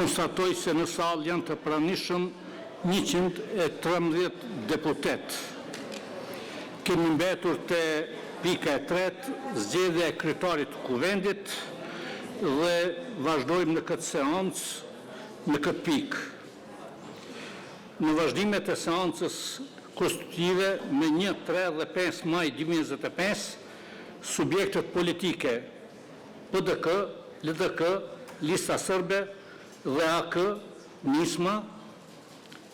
konstatoj se në salë janë të pranishëm 113 deputet. Kemi mbetur të pika e 3, zgjedhja e kryetarit të kuvendit dhe vazhdojmë në këtë seancë në këtë pikë. Në vazhdimet e seancës konstitutive me 1, 3 dhe 5 maj 2025, subjektet politike PDK, LDK, Lista Sërbe dhe AK, Nisma,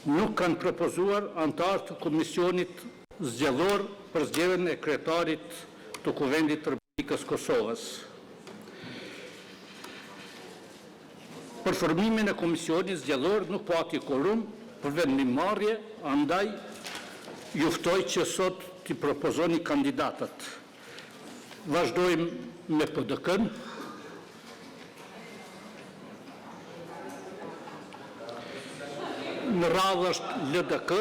nuk kanë propozuar antar të Komisionit Zgjedhor për zgjedhjen e kryetarit të Kuvendit të Republikës Kosovës. Për formimin e Komisionit Zgjedhor nuk pati quorum për vendimmarrje, andaj ju ftoj që sot t'i propozoni kandidatët. Vazhdojmë me PDK-n. Në radhë është LDK,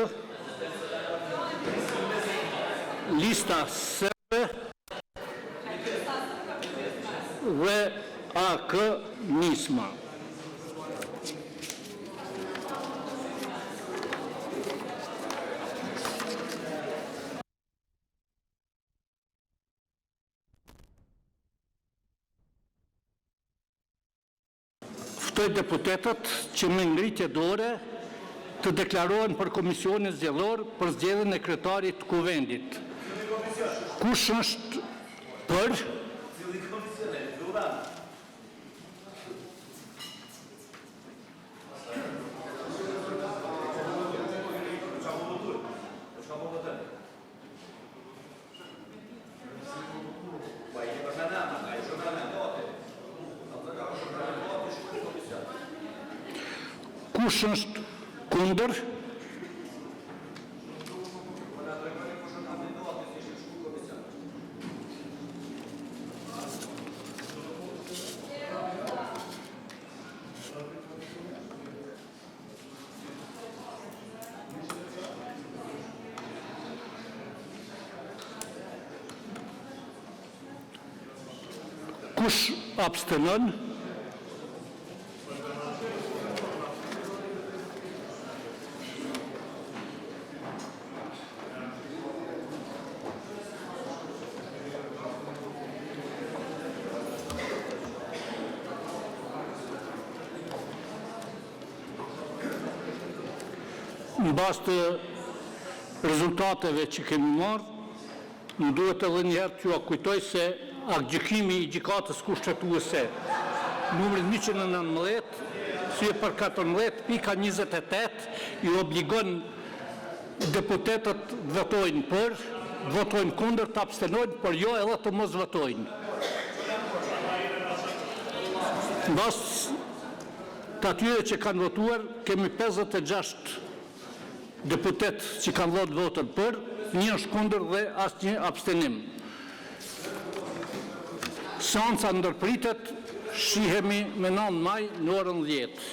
Lista Sërbe dhe AK Nisma. Ftoj deputetët që me ngritje dore të deklarohen për Komisionin Zgjedhor për zgjedhjen e kryetarit të Kuvendit. Kush është për? Kush është kundër? Kush abstenon? Në bazë të rezultateve që kemi marrë, më duhet edhe njëherë t'ju kujtoj se aktgjykimi i gjykatës kushtetuese numri 119, sy për 14, pika 28, i obligon deputetët votojnë për, votojnë kundër, të abstenojnë, por jo edhe të mos votojnë. Në bazë të atyre që kanë votuar, kemi 56 deputet që kanë dhënë votën për, 1 është kundër dhe asnjë abstenim. Seanca ndërpritet, shihemi me 9 maj në orën 10.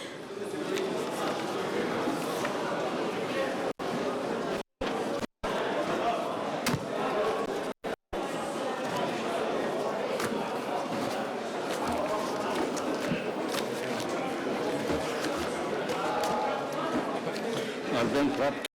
Ardhen prapë.